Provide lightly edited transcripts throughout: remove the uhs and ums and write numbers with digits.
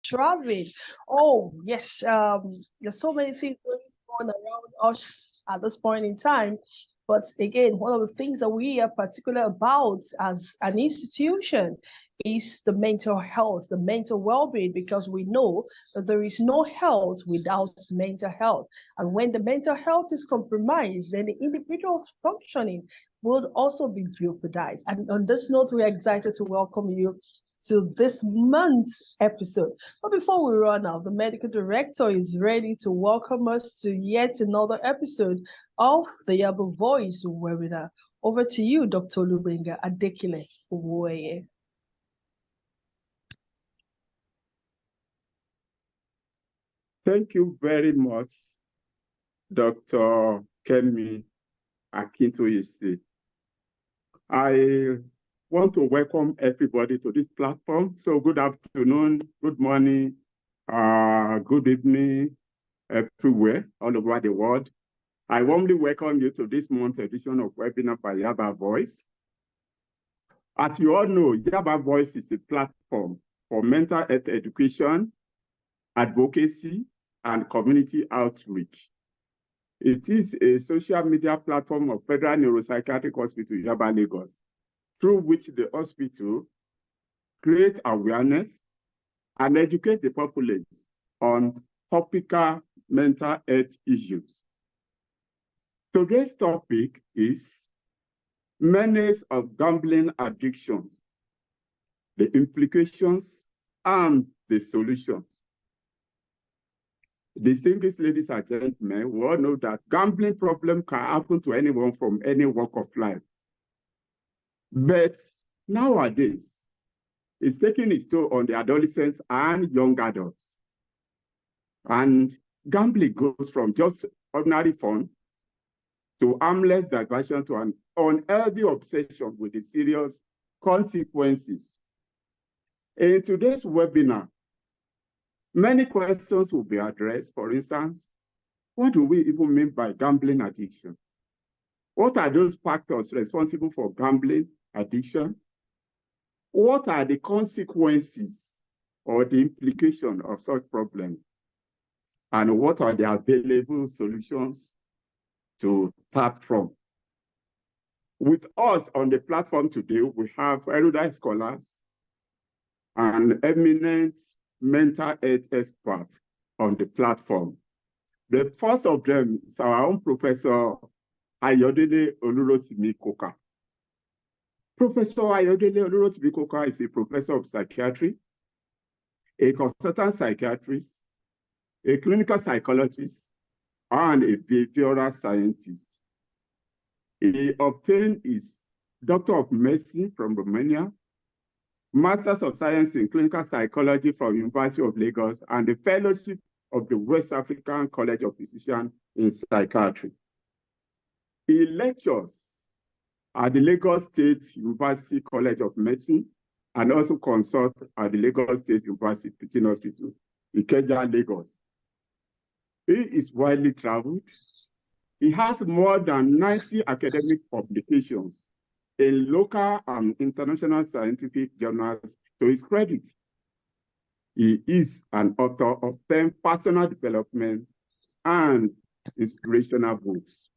traveling. Oh, yes. There's so many things going on around us at this point in time. But again, one of the things that we are particular about as an institution is the mental health, the mental well-being, because we know that there is no health without mental health. And when the mental health is compromised, then the individual's functioning will also be jeopardized. And on this note, we are excited to welcome you to this month's episode. But before we run out, the medical director is ready to welcome us to yet another episode of the Yaba Voice webinar. Over to you, Dr. Lubenga Adekile Uwoye. Thank you very much, Dr. Kemi Akintoyese. I want to welcome everybody to this platform. So good afternoon, good morning, good evening, everywhere, all over the world. I warmly welcome you to this month's edition of webinar by Yaba Voice. As you all know, Yaba Voice is a platform for mental health education, advocacy, and community outreach. It is a social media platform of Federal Neuropsychiatric Hospital, Yaba, Lagos, through which the hospital creates awareness and educate the populace on topical mental health issues. Today's topic is Menace of Gambling Addiction, the implications and the solutions. Distinguished ladies and gentlemen, we all know that gambling problem can happen to anyone from any walk of life. But nowadays, it's taking its toll on the adolescents and young adults. And gambling goes from just ordinary fun to harmless diversion to an unhealthy obsession with the serious consequences. In today's webinar, many questions will be addressed. For instance, what do we even mean by gambling addiction? What are those factors responsible for gambling addiction? What are the consequences or the implication of such problems? And what are the available solutions to tap from? With us on the platform today, we have erudite scholars and eminent mental health experts on the platform. The first of them is our own Professor Ayodele Olurotimi-Koka. Professor Ayodele Olurotimi-Koka is a professor of psychiatry, a consultant psychiatrist, a clinical psychologist, and a behavioral scientist. He obtained his Doctor of Medicine from Romania, Masters of Science in Clinical Psychology from University of Lagos, and the Fellowship of the West African College of Physicians in Psychiatry. He lectures at the Lagos State University College of Medicine and also consults at the Lagos State University Teaching Hospital, Ikeja, Lagos. He is widely traveled. He has more than 90 academic publications in local and international scientific journals to his credit. He is an author of 10 personal development and inspirational books.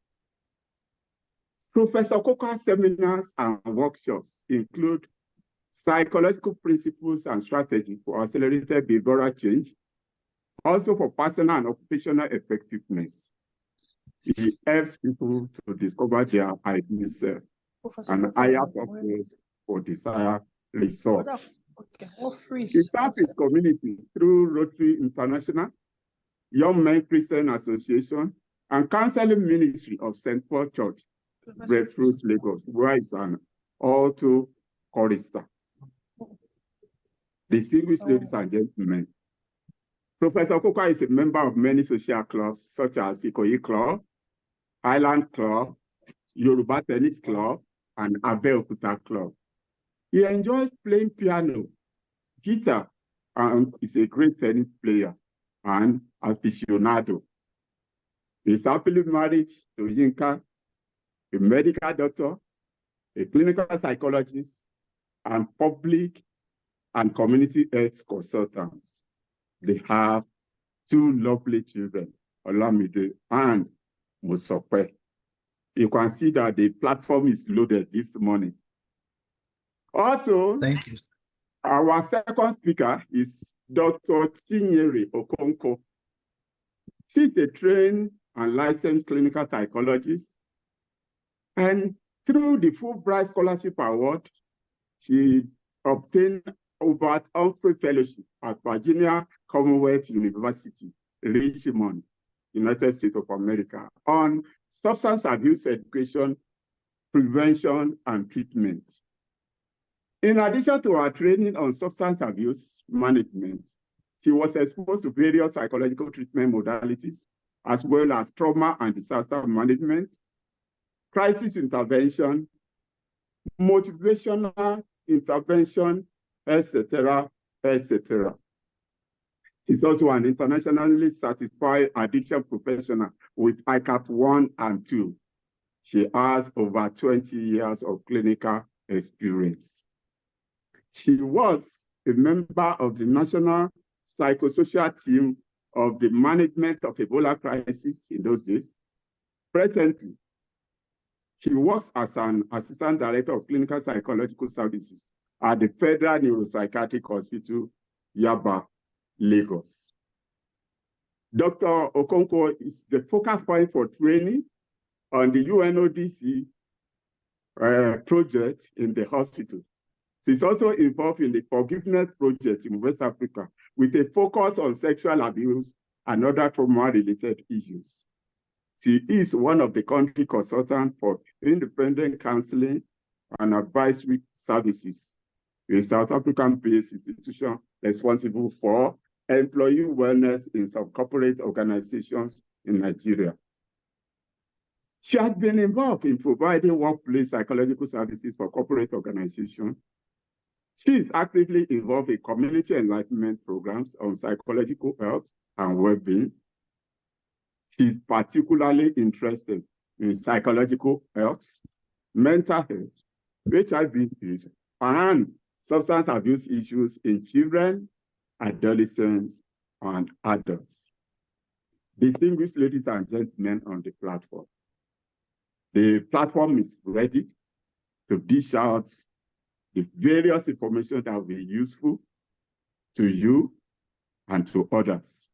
Professor Koka's seminars and workshops include psychological principles and strategies for accelerated behavioral change, also for personal and occupational effectiveness. He helps people to discover their ideal self and higher purpose for desired results. He serves his community through Rotary International, Young Men Christian Association, and Counseling Ministry of St. Paul Church, Breadfruit, Lagos, where he's an alto chorister. Distinguished ladies and gentlemen, Professor Koka is a member of many social clubs, such as Ikoyi Club, Island Club, Yoruba Tennis Club, and Abeokuta Club. He enjoys playing piano, guitar, and is a great tennis player and aficionado. He is happily married to Yinka, a medical doctor, a clinical psychologist, and public and community health consultants. They have two lovely children, Olamide and Musope. You can see that the platform is loaded this morning. Also, thank you. Our second speaker is Dr. Chinyere Okonkwo. She's a trained and licensed clinical psychologist. And through the Fulbright Scholarship Award, she obtained Hubert Humphrey Fellowship at Virginia Commonwealth University, Richmond, United States of America, on substance abuse education, prevention, and treatment. In addition to her training on substance abuse management, she was exposed to various psychological treatment modalities, as well as trauma and disaster management, crisis intervention, motivational intervention, etc., etc. She's also an internationally certified addiction professional with ICAP 1 and 2. She has over 20 years of clinical experience. She was a member of the National Psychosocial Team of the Management of Ebola Crisis in those days. Presently, she works as an Assistant Director of Clinical Psychological Services at the Federal Neuropsychiatric Hospital, Yaba, Lagos. Dr. Okonkwo is the focal point for training on the UNODC project in the hospital. She's also involved in the Forgiveness Project in West Africa with a focus on sexual abuse and other trauma-related issues. She is one of the country consultants for independent counseling and advisory services, a South African-based institution responsible for employee wellness in some corporate organizations in Nigeria. She has been involved in providing workplace psychological services for corporate organizations. She is actively involved in community enlightenment programs on psychological health and well-being. She's particularly interested in psychological health, mental health, HIV/AIDS, and substance abuse issues in children, adolescents, and adults. Distinguished ladies and gentlemen on the platform, the platform is ready to dish out the various information that will be useful to you and to others.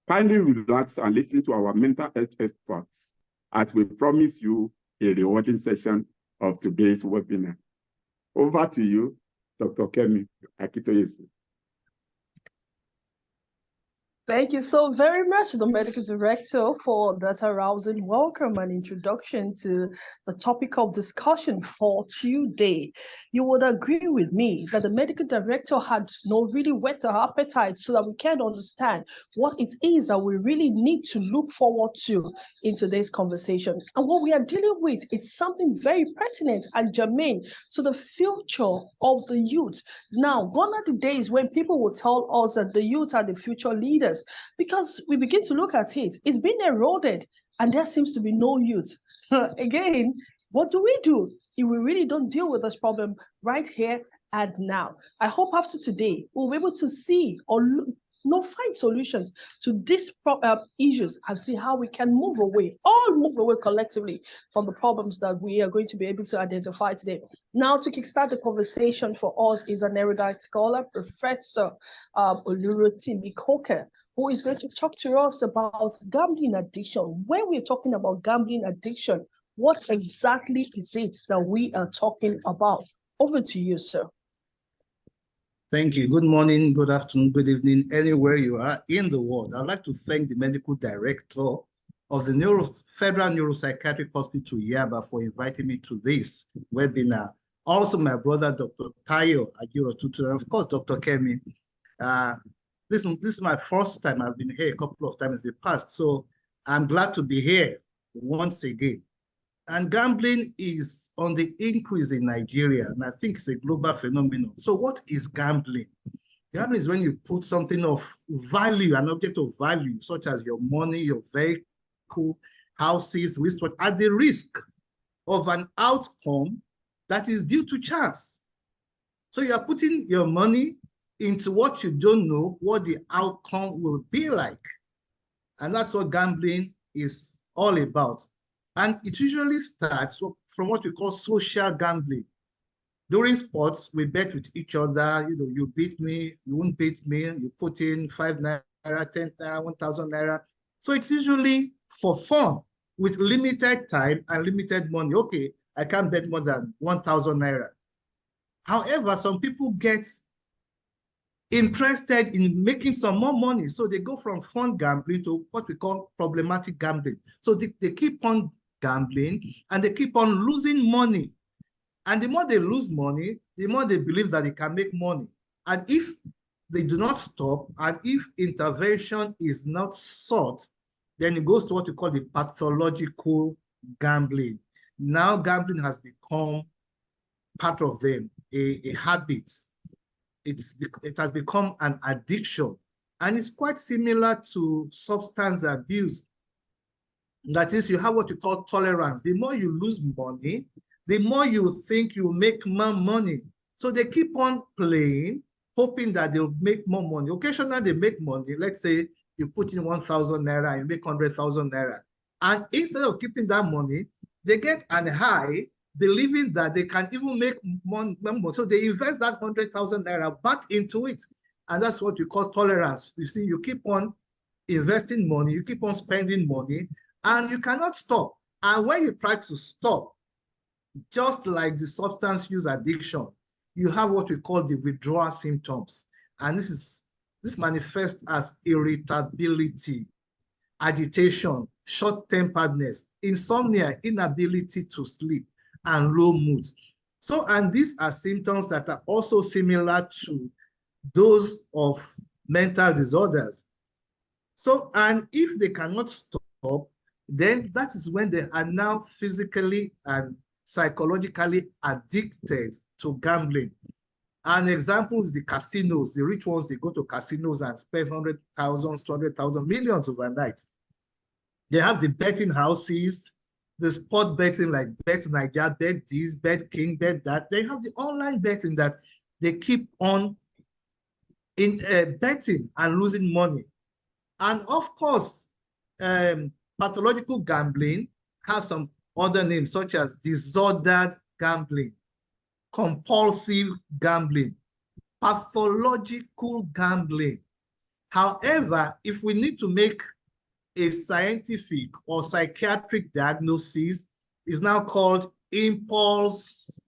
Kindly relax and listen to our mental health experts as we promise you a rewarding session of today's webinar. Over to you, Dr. Kemi Akitoyesi. Thank you so very much, the Medical Director, for that arousing welcome and introduction to the topic of discussion for today. You would agree with me that the Medical Director had really whet the appetite so that we can understand what it is that we really need to look forward to in today's conversation. And what we are dealing with, it's something very pertinent and germane to the future of the youth. Now, gone are the days when people will tell us that the youth are the future leaders, because we begin to look at it, it's been eroded and there seems to be no youth. Again, what do we do if we really don't deal with this problem right here and now? I hope after today, we'll be able to see or find solutions to these issues and see how we can move away collectively from the problems that we are going to be able to identify today. Now, to kickstart the conversation for us is an erudite scholar, Professor Olurotimi Koke, who is going to talk to us about gambling addiction. When we're talking about gambling addiction, what exactly is it that we are talking about? Over to you, sir. Thank you. Good morning, good afternoon, good evening, anywhere you are in the world. I'd like to thank the Medical Director of the Federal Neuropsychiatric Hospital, Yaba, for inviting me to this webinar. Also, my brother, Dr. Tayo Agirotutu, and of course, Dr. Kemi. This is my first time. I've been here a couple of times in the past, so I'm glad to be here once again. And gambling is on the increase in Nigeria, and I think it's a global phenomenon. So what is gambling? Gambling is when you put something of value, an object of value, such as your money, your vehicle, houses, wristwatch, at the risk of an outcome that is due to chance. So you are putting your money into what you don't know, what the outcome will be like. And that's what gambling is all about. And it usually starts from what we call social gambling. During sports, we bet with each other. You know, you beat me, you won't beat me. You put in 5 naira, 10 naira, 1,000 naira. So it's usually for fun with limited time and limited money. Okay, I can't bet more than 1,000 naira. However, some people get interested in making some more money. So they go from fun gambling to what we call problematic gambling. So they keep on gambling and they keep on losing money. And the more they lose money, the more they believe that they can make money. And if they do not stop, and if intervention is not sought, then it goes to what we call the pathological gambling. Now gambling has become part of them, a habit. It has become an addiction. And it's quite similar to substance abuse. That is, you have what you call tolerance. The more you lose money, the more you think you make more money. So they keep on playing, hoping that they'll make more money. Occasionally they make money. Let's say you put in 1,000 naira and you make 100,000 naira. And instead of keeping that money, they get an high, believing that they can even make more. So they invest that 100,000 naira back into it. And that's what you call tolerance. You see, you keep on investing money, you keep on spending money, and you cannot stop. And when you try to stop, just like the substance use addiction, you have what we call the withdrawal symptoms. And this manifests as irritability, agitation, short-temperedness, insomnia, inability to sleep, and low mood. So, and these are symptoms that are also similar to those of mental disorders. So, and if they cannot stop, then that is when they are now physically and psychologically addicted to gambling. An example is the casinos. The rich ones, they go to casinos and spend 100,000, 200,000, millions overnight. They have the betting houses, the sport betting like Bet Nigeria, Bet this, Bet King, Bet that. They have the online betting that they keep on in betting and losing money. And of course, pathological gambling has some other names such as disordered gambling, compulsive gambling, pathological gambling. However, if we need to make a scientific or psychiatric diagnosis, is now called impulse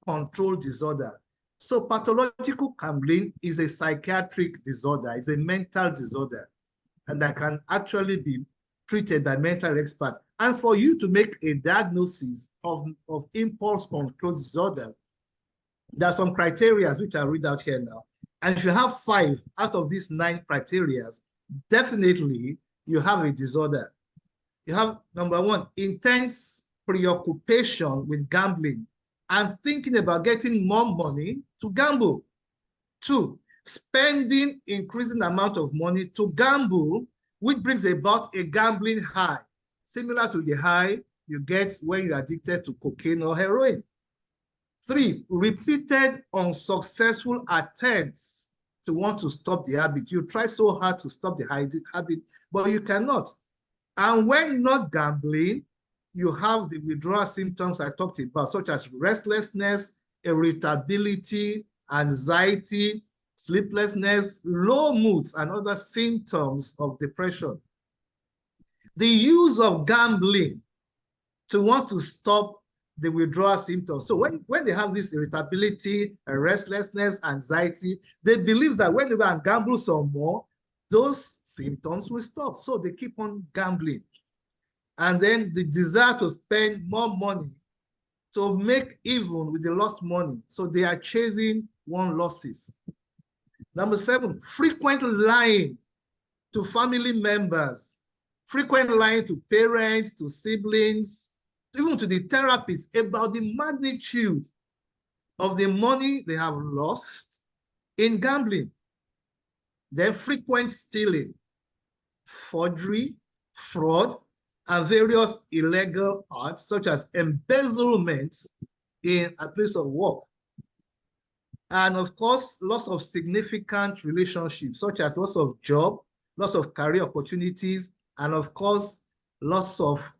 control disorder. So pathological gambling is a psychiatric disorder, it's a mental disorder, and that can actually be treated by mental experts. And for you to make a diagnosis of impulse control disorder, there are some criteria which I'll read out here now. And if you have 5 out of these 9 criteria, definitely you have a disorder. You have, number 1, intense preoccupation with gambling and thinking about getting more money to gamble. 2, spending increasing amount of money to gamble, which brings about a gambling high, similar to the high you get when you're addicted to cocaine or heroin. 3, repeated unsuccessful attempts to want to stop the habit. You try so hard to stop the habit, but you cannot. And when not gambling, you have the withdrawal symptoms I talked about, such as restlessness, irritability, anxiety, sleeplessness, low moods, and other symptoms of depression. The use of gambling to want to stop the withdrawal symptoms. So when they have this irritability, restlessness, anxiety, they believe that when they go and gamble some more, those symptoms will stop. So they keep on gambling. And then the desire to spend more money to make even with the lost money. So they are chasing one losses. Number 7, frequent lying to family members, frequent lying to parents, to siblings, even to the therapists about the magnitude of the money they have lost in gambling. Then frequent stealing, forgery, fraud, and various illegal acts such as embezzlement in a place of work. And of course, loss of significant relationships, such as loss of job, loss of career opportunities, and of course, loss of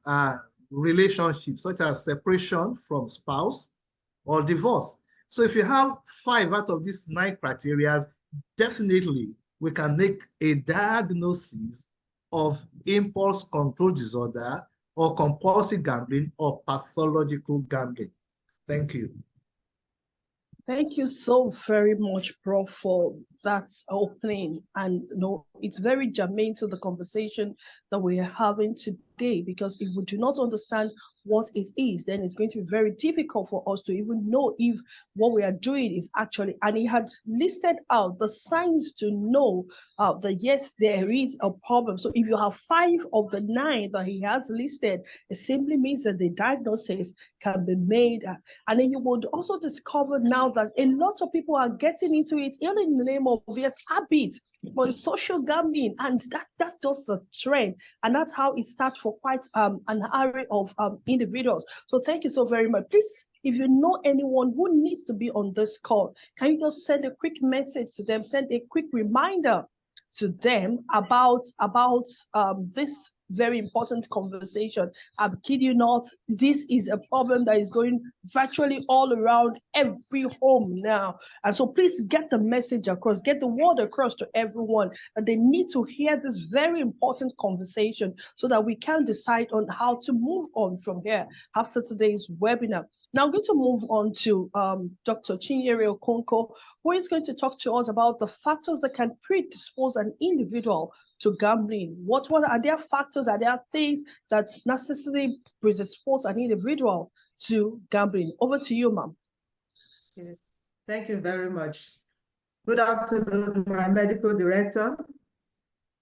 relationships, such as separation from spouse or divorce. So if you have 5 out of these 9 criteria, definitely we can make a diagnosis of impulse control disorder or compulsive gambling or pathological gambling. Thank you. Thank you so very much, Prof, for that opening. And it's very germane to the conversation that we are having today, because if we do not understand what it is, then it's going to be very difficult for us to even know if what we are doing is actually, and he had listed out the signs to know that yes, there is a problem. So if you have 5 of the 9 that he has listed, it simply means that the diagnosis can be made. And then you would also discover now that a lot of people are getting into it only in the name of habit, but social gambling, and that's just a trend, and that's how it starts for quite an array of individuals. So thank you so very much. Please, if you know anyone who needs to be on this call, can you just send a quick message to them, send a quick reminder to them about this very important conversation. I'm kidding you not, this is a problem that is going virtually all around every home now. And so please get the message across, get the word across to everyone that they need to hear this very important conversation so that we can decide on how to move on from here after today's webinar. Now I'm going to move on to Dr. Chinyere Okonkwo, who is going to talk to us about the factors that can predispose an individual to gambling. What are there factors, are there things that necessarily predispose an individual to gambling? Over to you, ma'am. Okay. Thank you very much. Good afternoon, my medical director.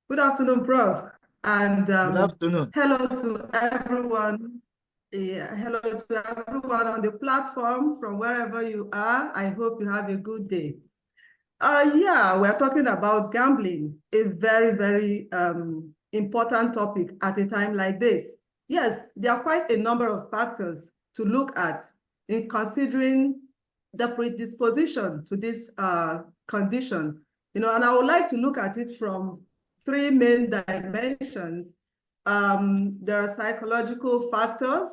Good afternoon, Prof. And good afternoon. Hello to everyone. Hello to everyone on the platform from wherever you are. I hope you have a good day. Yeah, we're talking about gambling, a very, very important topic at a time like this. Yes, there are quite a number of factors to look at in considering the predisposition to this condition. And I would like to look at it from 3 main dimensions. There are psychological factors,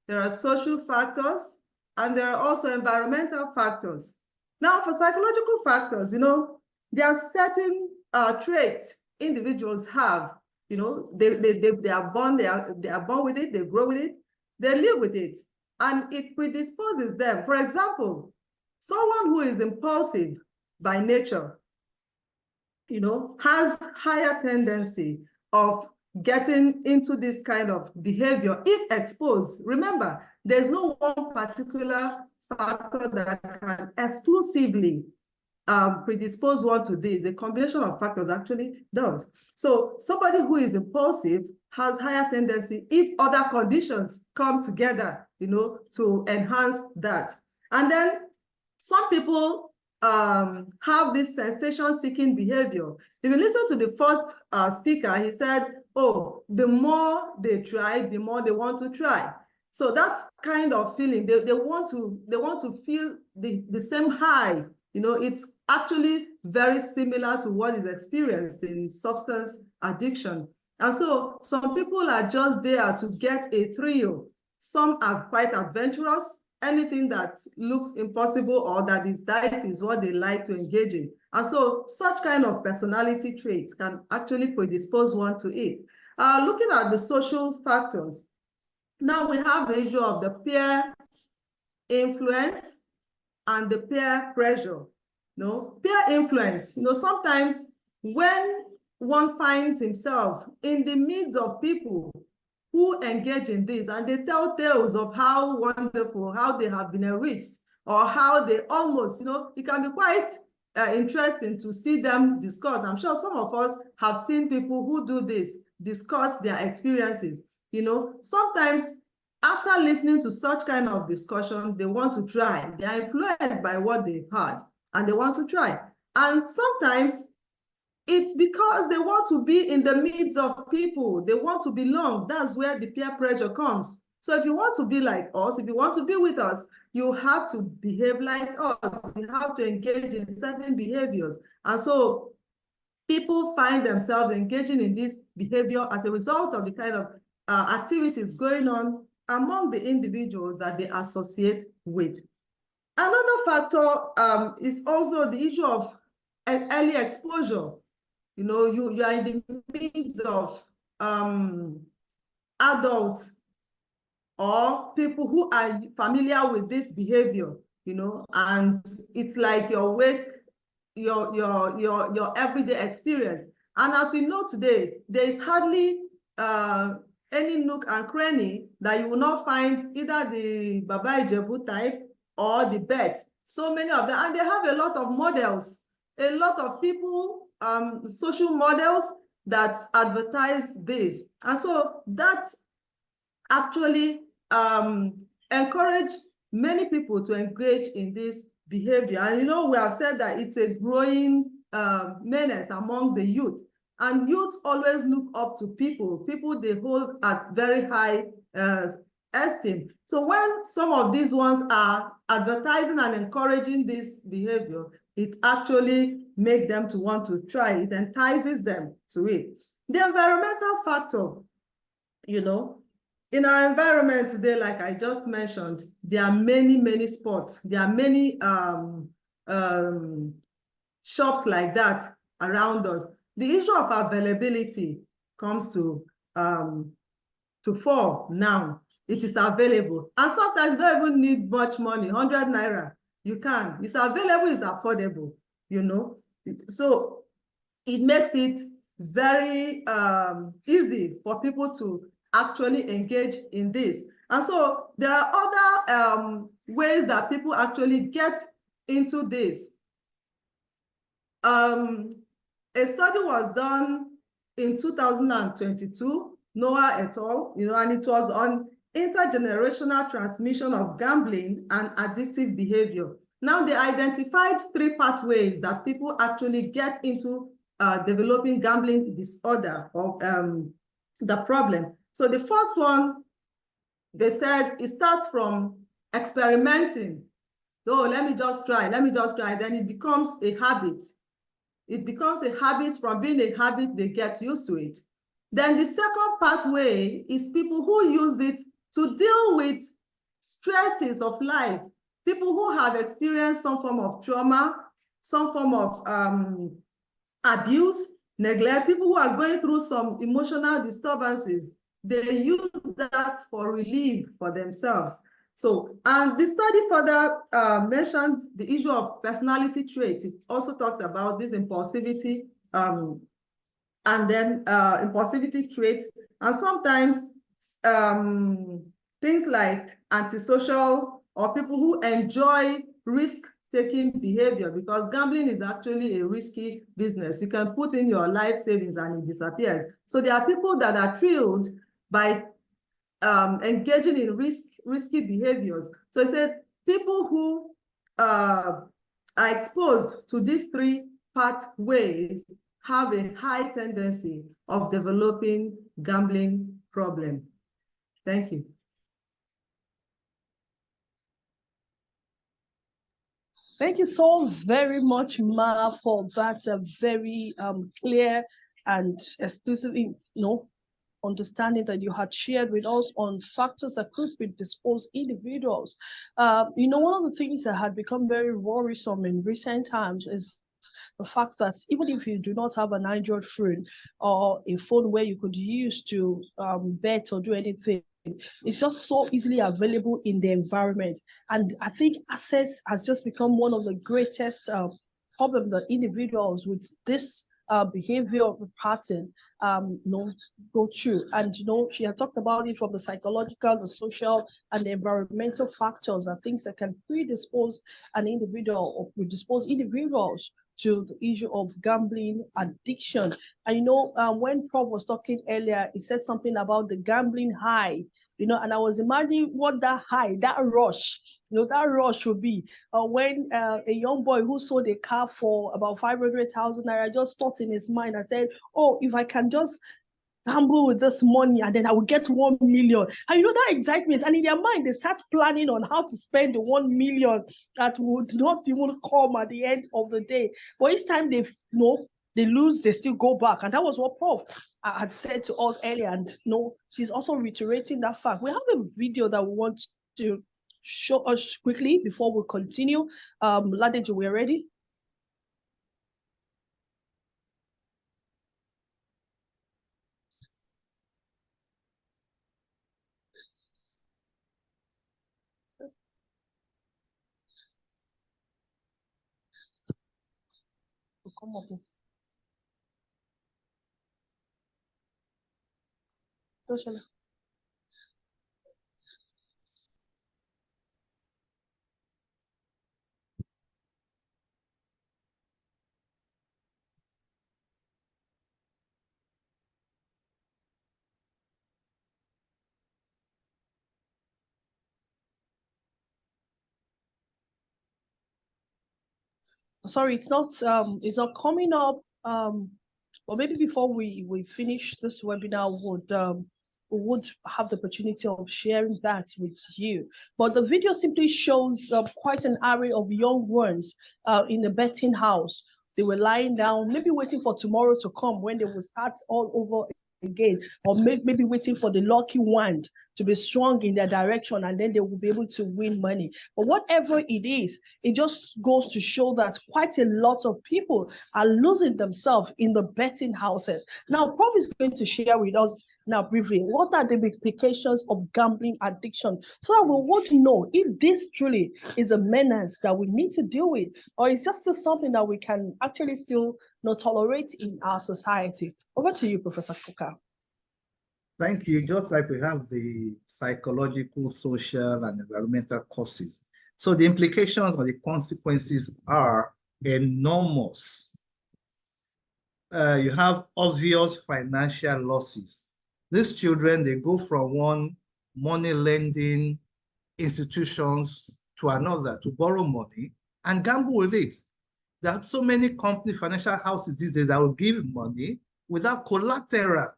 there are social factors, and there are also environmental factors. Now, for psychological factors, there are certain traits individuals have. They are born, they are born with it, they grow with it, they live with it, and it predisposes them. For example, someone who is impulsive by nature, has higher tendency of getting into this kind of behavior if exposed. Remember, there's no one particular factor that can exclusively predispose one to this. A combination of factors actually does. So somebody who is impulsive has higher tendency if other conditions come together, to enhance that. And then some people have this sensation-seeking behavior. If you listen to the first speaker, he said, oh, the more they try, the more they want to try. So that kind of feeling, they want to feel the same high. It's actually very similar to what is experienced in substance addiction. And so some people are just there to get a thrill. Some are quite adventurous. Anything that looks impossible or that is dicey is what they like to engage in. And so such kind of personality traits can actually predispose one to it. Looking at the social factors, now we have the issue of the peer influence and the peer pressure. Peer influence, sometimes when one finds himself in the midst of people who engage in this and they tell tales of how wonderful, how they have been enriched, or how they almost, it can be quite interesting to see them discuss. I'm sure some of us have seen people who do this, discuss their experiences. Sometimes after listening to such kind of discussion, they want to try. They are influenced by what they've heard and they want to try. And sometimes it's because they want to be in the midst of people. They want to belong. That's where the peer pressure comes. So if you want to be like us, if you want to be with us, you have to behave like us. You have to engage in certain behaviors. And so people find themselves engaging in this behavior as a result of the kind of activities going on among the individuals that they associate with. Another factor is also the issue of early exposure. You know, you are in the midst of adults or people who are familiar with this behavior, you know, and it's like your everyday experience. And as we know today, there is hardly any nook and cranny that you will not find either the Baba Ijebu type or the Bet. So many of them, and they have a lot of models, a lot of people, social models that advertise this. And so that actually encourage many people to engage in this behavior. And you know, we have said that it's a growing menace among the youth. And youth always look up to people they hold at very high esteem. So when some of these ones are advertising and encouraging this behavior, it actually makes them to want to try it, entices them to it. The environmental factor, you know, in our environment today, like I just mentioned, there are many, many spots. There are many shops like that around us. The issue of availability comes to fore now. It is available. And sometimes you don't even need much money, 100 naira. You can. It's available, it's affordable, you know. So it makes it very easy for people to actually engage in this. And so there are other ways that people actually get into this. A study was done in 2022, Noah et al., you know, and it was on intergenerational transmission of gambling and addictive behavior. Now they identified 3 pathways that people actually get into developing gambling disorder or the problem. So the first one, they said it starts from experimenting. Oh, let me just try. Then it becomes a habit. It becomes a habit. From being a habit, they get used to it. Then the second pathway is people who use it to deal with stresses of life. People who have experienced some form of trauma, some form of abuse, neglect, people who are going through some emotional disturbances, they use that for relief for themselves. So, and the study further mentioned the issue of personality traits. It also talked about this impulsivity, and then impulsivity traits, and sometimes things like antisocial or people who enjoy risk-taking behavior, because gambling is actually a risky business. You can put in your life savings and it disappears. So there are people that are thrilled by engaging in risky behaviors. So I said people who are exposed to these 3 pathways have a high tendency of developing gambling problem. Thank you. Thank you so very much, Ma, for that very clear and exclusive, understanding that you had shared with us on factors that could predispose individuals. One of the things that had become very worrisome in recent times is the fact that even if you do not have an Android phone or a phone where you could use to bet or do anything, it's just so easily available in the environment. And I think access has just become one of the greatest problems that individuals with this behavior pattern go through. And she had talked about it from the psychological, the social, and the environmental factors are things that can predispose an individual or predispose individuals to the issue of gambling addiction. And when Prof was talking earlier, he said something about the gambling high, and I was imagining what that high, that rush would be when a young boy who sold a car for about 500,000 naira just thought in his mind and said, oh, if I can just gamble with this money and then I will get 1 million. And you know that excitement. And in their mind, they start planning on how to spend the 1 million that would not even come at the end of the day. But each time they they lose, they still go back. And that was what Prof had said to us earlier. And she's also reiterating that fact. We have a video that we want to show us quickly before we continue. Ladejo, we're ready? Come up. Sorry, it's not coming up. But maybe before we finish this webinar, we would have the opportunity of sharing that with you. But the video simply shows quite an array of young ones in the betting house. They were lying down, maybe waiting for tomorrow to come when they will start all over again, or maybe waiting for the lucky wand to be strong in their direction, and then they will be able to win money. But whatever it is, it just goes to show that quite a lot of people are losing themselves in the betting houses. Now, Prof is going to share with us now briefly what are the implications of gambling addiction, so that we want to know if this truly is a menace that we need to deal with, or it's just something that we can actually still not tolerate in our society. Over to you, Professor Kuka. Thank you. Just like we have the psychological, social, and environmental causes. So the implications or the consequences are enormous. You have obvious financial losses. These children, they go from one money lending institutions to another to borrow money and gamble with it. There are so many company financial houses these days that will give money without collateral.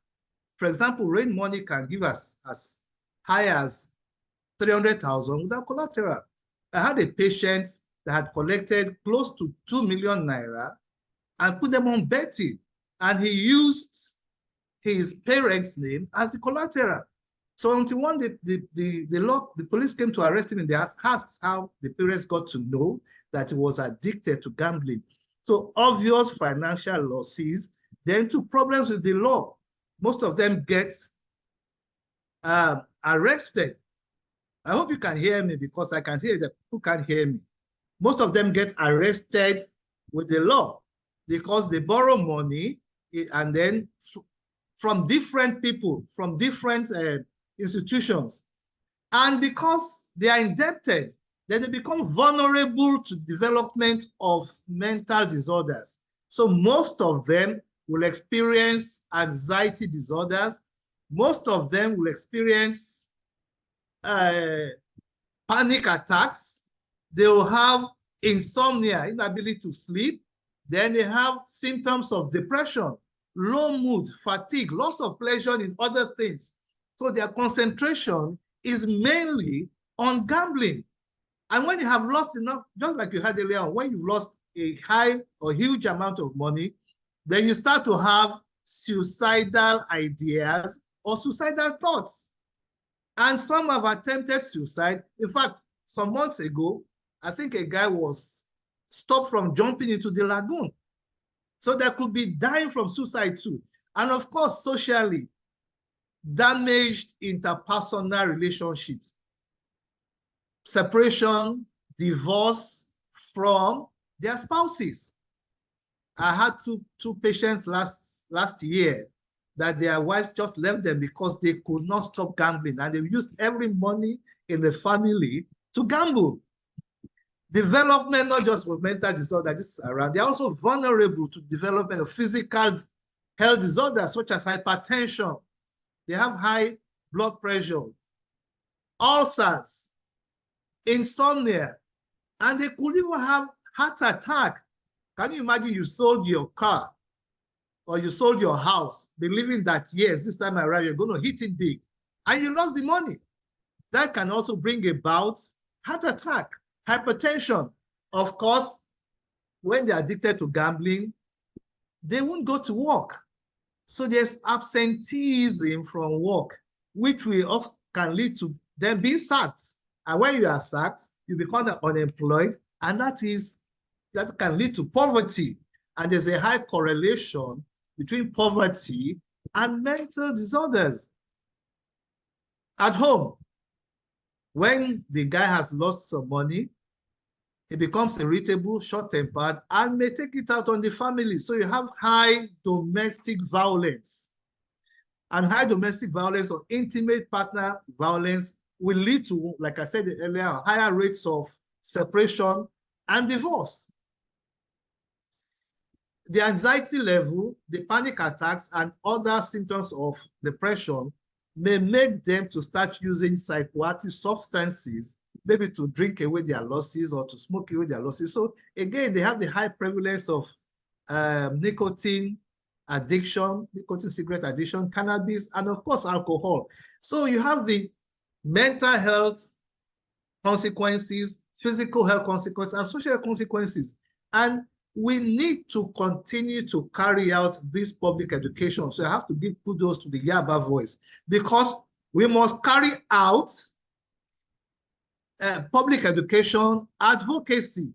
For example, Rain Money can give us as high as 300,000 without collateral. I had a patient that had collected close to 2 million naira and put them on betting, and he used his parents' name as the collateral. So until one day the police came to arrest him, and they asked how the parents got to know that he was addicted to gambling. So obvious financial losses, then to problems with the law. Most of them get arrested. I hope you can hear me, because I can hear that people can't hear me. Most of them get arrested with the law because they borrow money and then from different people, from different institutions. And because they are indebted, then they become vulnerable to development of mental disorders. So most of them will experience anxiety disorders. Most of them will experience panic attacks. They will have insomnia, inability to sleep. Then they have symptoms of depression, low mood, fatigue, loss of pleasure in other things. So their concentration is mainly on gambling. And when you have lost enough, just like you had earlier on, when you've lost a high or huge amount of money, then you start to have suicidal ideas or suicidal thoughts. And some have attempted suicide. In fact, some months ago, I think a guy was stopped from jumping into the lagoon. So there could be dying from suicide too. And of course, socially, damaged interpersonal relationships, separation, divorce from their spouses. I had two patients last year that their wives just left them because they could not stop gambling, and they used every money in the family to gamble. Development, not just with mental disorder, this is around, they're also vulnerable to development of physical health disorders such as hypertension. They have high blood pressure, ulcers, insomnia, and they could even have heart attack. Can you imagine you sold your car or you sold your house, believing that, yes, this time around you're going to hit it big, and you lost the money. That can also bring about heart attack, hypertension. Of course, when they're addicted to gambling, they won't go to work. So there's absenteeism from work, which can lead to them being sacked. And when you are sacked, you become unemployed, and that can lead to poverty. And there's a high correlation between poverty and mental disorders. At home, when the guy has lost some money, he becomes irritable, short-tempered, and may take it out on the family. So you have high domestic violence. And high domestic violence or intimate partner violence will lead to, like I said earlier, higher rates of separation and divorce. The anxiety level, the panic attacks, and other symptoms of depression may make them to start using psychoactive substances, maybe to drink away their losses or to smoke away their losses. So again, they have the high prevalence of nicotine addiction, nicotine cigarette addiction, cannabis, and of course, alcohol. So you have the mental health consequences, physical health consequences, and social consequences. And we need to continue to carry out this public education. So I have to give kudos to the Yaba Voice, because we must carry out public education advocacy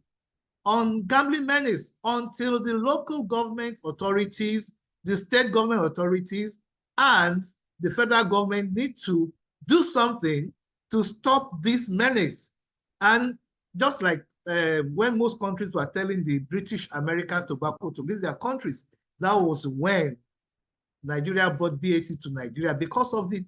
on gambling menace until the local government authorities, the state government authorities, and the federal government need to do something to stop this menace. And just like when most countries were telling the British American tobacco to leave their countries, that was when Nigeria brought BAT to Nigeria because of the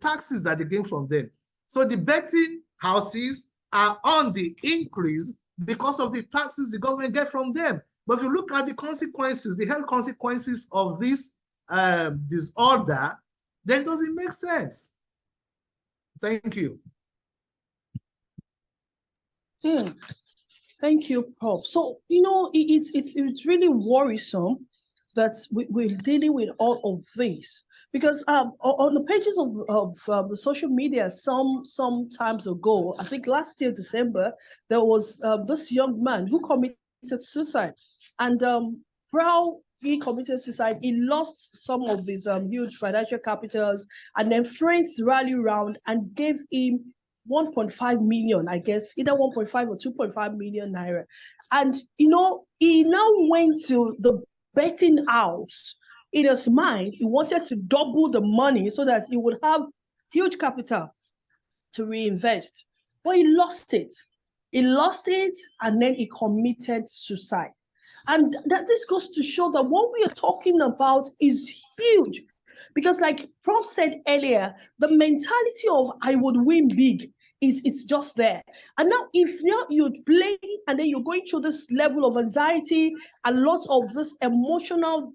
taxes that they gained from them. So the betting houses are on the increase because of the taxes the government get from them. But if you look at the consequences, the health consequences of this disorder, then does it make sense? Thank you. Thank you, Prof. So, it's really worrisome that we're dealing with all of this, because on the pages of the social media some times ago, I think last year, December, there was this young man who committed suicide. And while he committed suicide, he lost some of his huge financial capitals, and then friends rallied around and gave him 1.5 million, I guess, either 1.5 or 2.5 million naira. And, he now went to the betting house. In his mind, he wanted to double the money so that he would have huge capital to reinvest. But he lost it. He lost it, and then he committed suicide. And that this goes to show that what we are talking about is huge. Because like Prof said earlier, the mentality of I would win big, it's just there. And now if you're playing and then you're going through this level of anxiety and lots of this emotional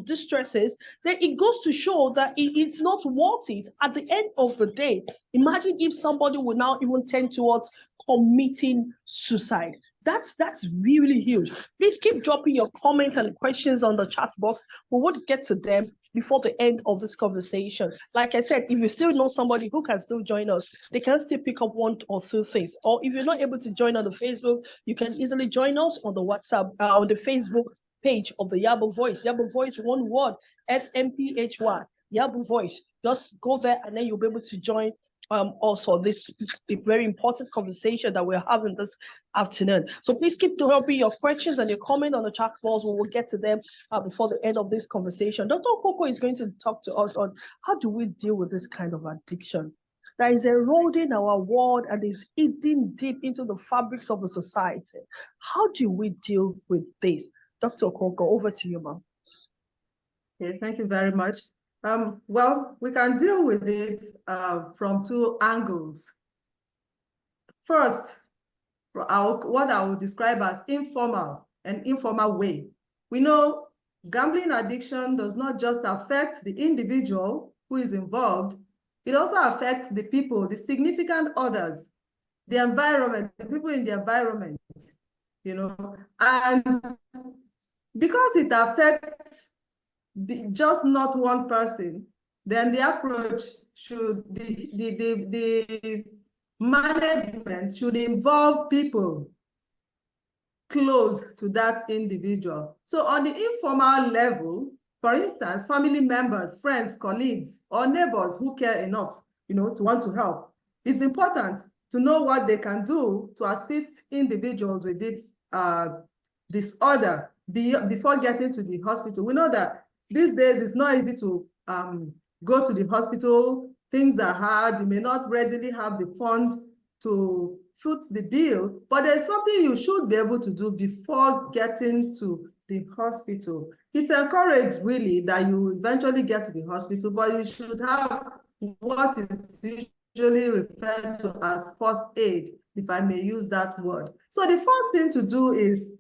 distresses, then it goes to show that it's not worth it at the end of the day. Imagine if somebody would now even tend towards committing suicide. That's really huge. Please keep dropping your comments and questions on the chat box. We would get to them before the end of this conversation. Like I said, if you still know somebody who can still join us, they can still pick up one or two things. Or if you're not able to join on the Facebook, you can easily join us on the WhatsApp, on the Facebook page of the Yaba Voice. Yaba Voice, one word, FMPHY, Yaba Voice. Just go there and then you'll be able to join also this very important conversation that we're having this afternoon. So please keep dropping your questions and your comment on the chat box. We will get to them before the end of this conversation. Dr. Coco is going to talk to us on how do we deal with this kind of addiction that is eroding our world and is eating deep into the fabrics of the society. How do we deal with this? Dr. Coco, over to you, ma'am. Okay, thank you very much. Well, we can deal with it from two angles. First, what I would describe as an informal way. We know gambling addiction does not just affect the individual who is involved, it also affects the people, the significant others, the environment, the people in the environment, and because it affects be just not one person, then the approach should, the management should involve people close to that individual. So on the informal level, for instance, family members, friends, colleagues, or neighbors who care enough, to want to help, it's important to know what they can do to assist individuals with this disorder before getting to the hospital. We know that these days it's not easy to go to the hospital. Things are hard. You may not readily have the funds to foot the bill, but there's something you should be able to do before getting to the hospital. It's encouraged really that you eventually get to the hospital, but you should have what is usually referred to as first aid, if I may use that word. So the first thing to do is,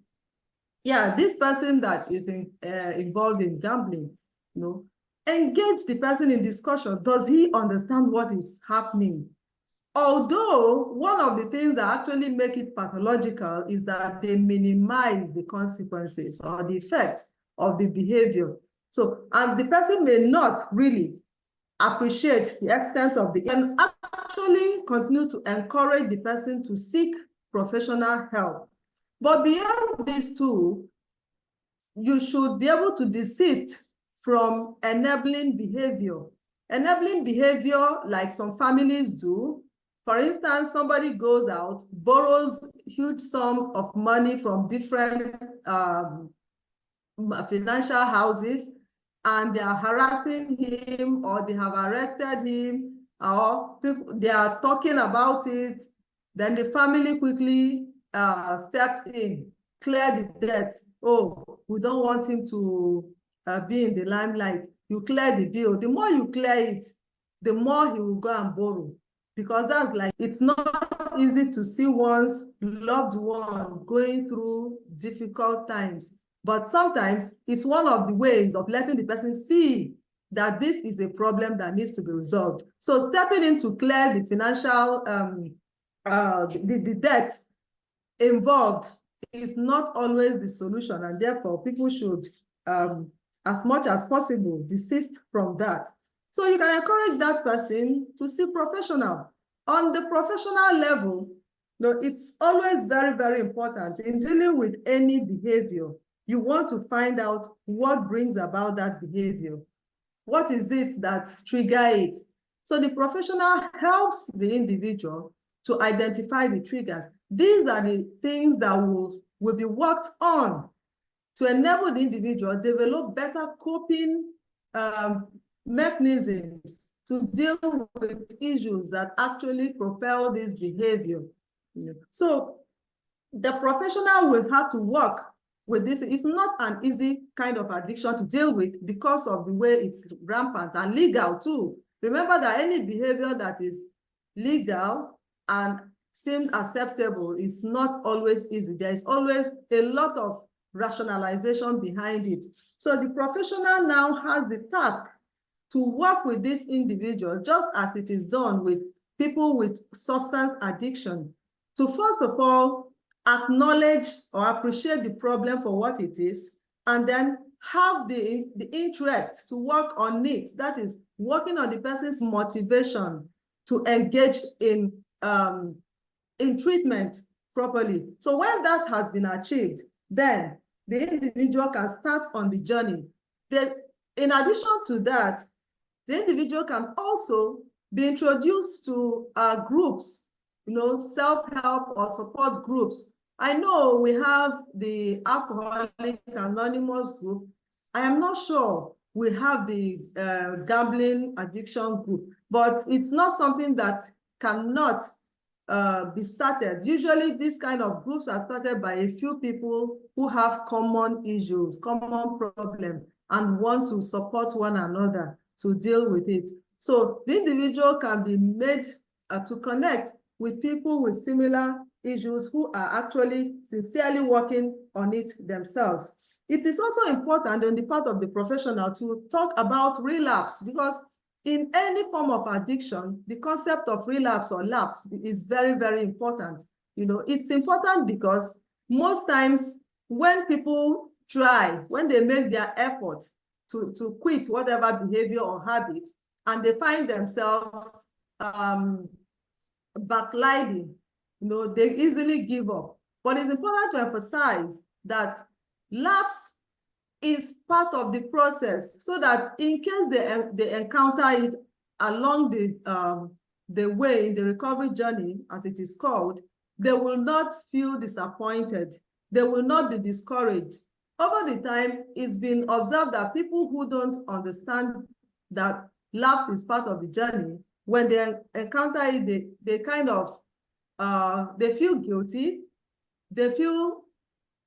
this person that is involved in gambling, engage the person in discussion. Does he understand what is happening? Although one of the things that actually make it pathological is that they minimize the consequences or the effects of the behavior. So, and the person may not really appreciate the extent of the, and actually continue to encourage the person to seek professional help. But beyond these two, you should be able to desist from enabling behavior. Enabling behavior, like some families do. For instance, somebody goes out, borrows huge sum of money from different financial houses, and they are harassing him, or they have arrested him, or they are talking about it. Then the family quickly stepped in, clear the debt. Oh, we don't want him to be in the limelight. You clear the bill. The more you clear it, the more he will go and borrow. Because that's like, it's not easy to see one's loved one going through difficult times. But sometimes it's one of the ways of letting the person see that this is a problem that needs to be resolved. So stepping in to clear the financial, the debt involved is not always the solution. And therefore, people should, as much as possible, desist from that. So you can encourage that person to see professional. On the professional level, it's always very, very important in dealing with any behavior. You want to find out what brings about that behavior. What is it that triggers it? So the professional helps the individual to identify the triggers. These are the things that will be worked on to enable the individual develop better coping mechanisms to deal with issues that actually propel this behavior. So the professional will have to work with this. It's not an easy kind of addiction to deal with because of the way it's rampant and legal too. Remember that any behavior that is legal and seems acceptable is not always easy. There is always a lot of rationalization behind it. So the professional now has the task to work with this individual, just as it is done with people with substance addiction, to first of all acknowledge or appreciate the problem for what it is, and then have the interest to work on it. That is, working on the person's motivation to engage in treatment properly. So when that has been achieved, then the individual can start on the journey. In addition to that, the individual can also be introduced to groups, self-help or support groups. I know we have the Alcoholic Anonymous group. I am not sure we have the gambling addiction group, but it's not something that cannot be started. Usually these kind of groups are started by a few people who have common issues, common problems, and want to support one another to deal with it. So the individual can be made to connect with people with similar issues who are actually sincerely working on it themselves. It is also important on the part of the professional to talk about relapse, because in any form of addiction, the concept of relapse or lapse is very, very important. It's important because most times when people try, when they make their effort to quit whatever behavior or habit, and they find themselves backsliding. They easily give up. But it's important to emphasize that lapse is part of the process, so that in case they encounter it along the way in the recovery journey, as it is called, they will not feel disappointed. They will not be discouraged. Over the time, it's been observed that people who don't understand that lapse is part of the journey, when they encounter it, they kind of, they feel guilty. They feel,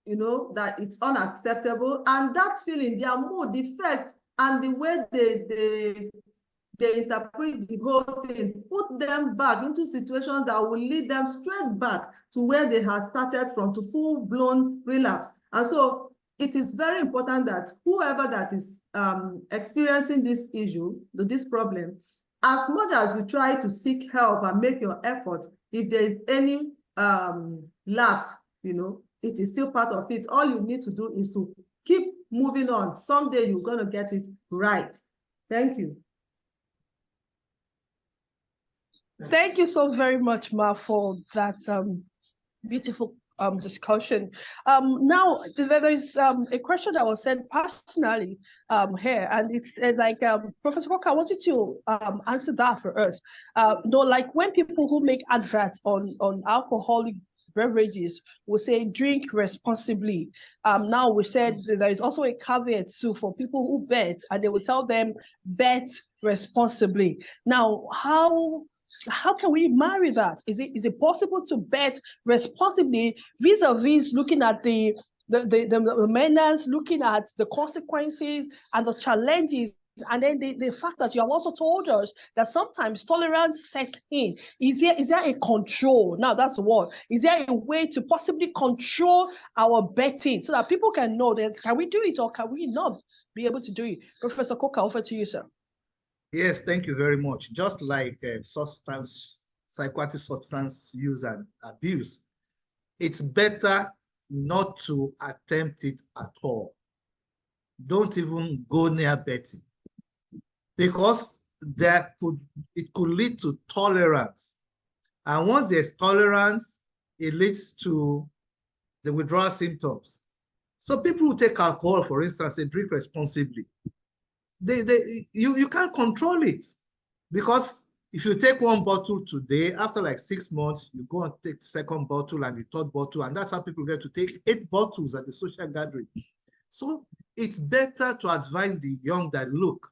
that it's unacceptable. And that feeling, their mood, the effect, and the way they interpret the whole thing, put them back into situations that will lead them straight back to where they had started from, to full-blown relapse. And so it is very important that whoever that is experiencing this issue, this problem, as much as you try to seek help and make your effort, if there is any lapse, it is still part of it. All you need to do is to keep moving on. Someday you're going to get it right. Thank you. Thank you so very much, Ma, for that beautiful discussion. Now, there is a question that was sent personally here, and it's like, Professor Coker, I want you to answer that for us. Like when people who make adverts on alcoholic beverages will say drink responsibly. Now we said there is also a caveat too for people who bet, and they will tell them bet responsibly. Now, how can we marry that? Is it possible to bet responsibly vis-a-vis looking at the menace, looking at the consequences and the challenges, and then the fact that you have also told us that sometimes tolerance sets in? Is there a control? Now that's one. Is there a way to possibly control our betting so that people can know that can we do it or can we not be able to do it? Professor Coker, over to you, sir. Yes, thank you very much. Just like psychoactive substance use and abuse, it's better not to attempt it at all. Don't even go near betting, because it could lead to tolerance. And once there's tolerance, it leads to the withdrawal symptoms. So people who take alcohol, for instance, and drink responsibly, you can't control it, because if you take one bottle today, after like 6 months, you go and take the second bottle and the third bottle, and that's how people get to take 8 bottles at the social gathering. So it's better to advise the young that, look,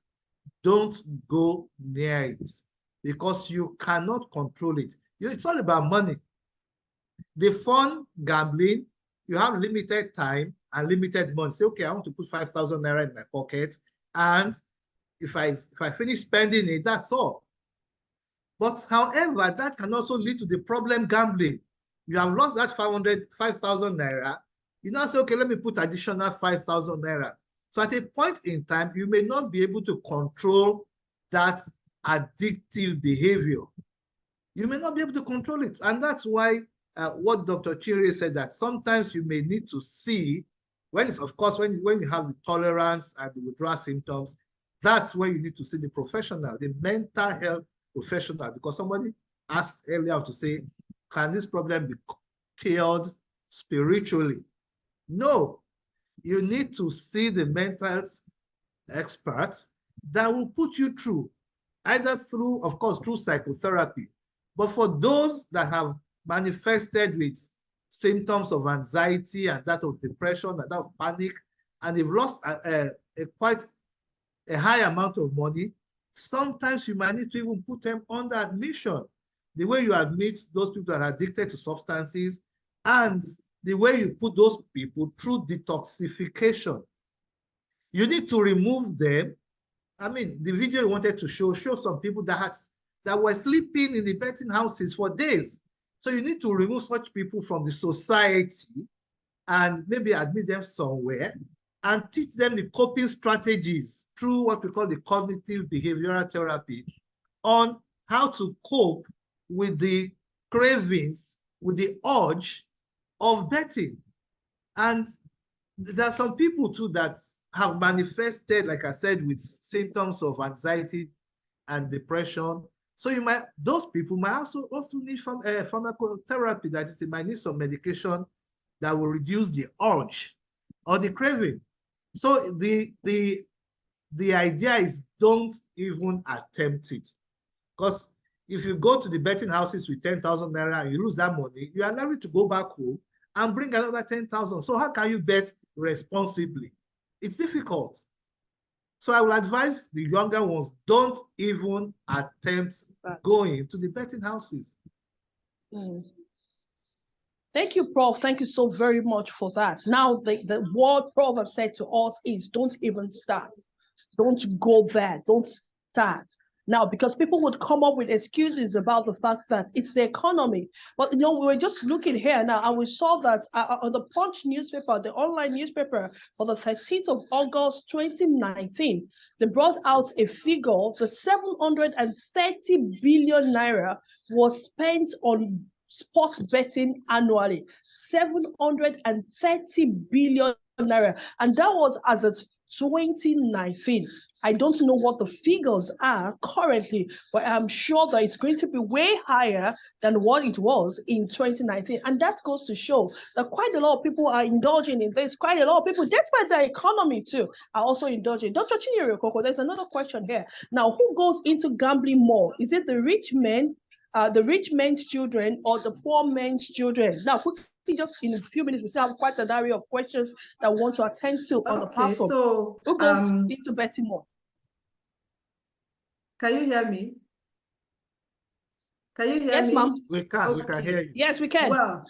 don't go near it, because you cannot control it. It's all about money. The fun gambling, you have limited time and limited money. Say, okay, I want to put 5,000 naira in my pocket, and if I finish spending it, that's all. But however, that can also lead to the problem gambling. You have lost that 5,000 naira. You now say, okay, let me put additional 5,000 naira. So at a point in time, you may not be able to control that addictive behavior. You may not be able to control it. And that's why what Dr. Chiri said, that sometimes you may need to see, when it's, of course, when you have the tolerance and the withdrawal symptoms, that's where you need to see the professional, the mental health professional, because somebody asked earlier to say, can this problem be cured spiritually? No, you need to see the mental health expert that will put you through, either through, of course, through psychotherapy. But for those that have manifested with symptoms of anxiety and that of depression and that of panic, and they've lost quite a high amount of money, sometimes you might need to even put them under admission. The way you admit those people that are addicted to substances, and the way you put those people through detoxification. You need to remove them. I mean, the video you wanted to show some people that were sleeping in the betting houses for days. So you need to remove such people from the society and maybe admit them somewhere and teach them the coping strategies through what we call the cognitive behavioral therapy on how to cope with the cravings, with the urge of betting. And there are some people too that have manifested, like I said, with symptoms of anxiety and depression. So those people might also need pharmacotherapy, that is, they might need some medication that will reduce the urge or the craving. So the idea is, don't even attempt it. Because if you go to the betting houses with 10,000 naira and you lose that money, you are likely to go back home and bring another 10,000. So how can you bet responsibly? It's difficult. So I will advise the younger ones, don't even attempt going to the betting houses. Thank you, Prof. Thank you so very much for that. Now, the word Prof have said to us is, don't even start. Don't go there. Don't start. Now, because people would come up with excuses about the fact that it's the economy. But, we were just looking here now, and we saw that on the Punch newspaper, the online newspaper, for the 13th of August, 2019, they brought out a figure. The 730 billion naira was spent on sports betting annually. 730 billion naira. And that was as of 2019. I don't know what the figures are currently, but I'm sure that it's going to be way higher than what it was in 2019. And that goes to show that quite a lot of people are indulging in this. Quite a lot of people, despite the economy too, are also indulging. Dr. Chinyere Okoko, there's another question here. Now, who goes into gambling more? Is it the rich men, the rich men's children, or the poor men's children? Now, quickly, just in a few minutes, we still have quite an array of questions that we want to attend to on the platform. So who goes into betting more? Can you hear me? Can you hear me? Yes, ma'am. We can. Okay. We can hear you. Yes, we can. Well,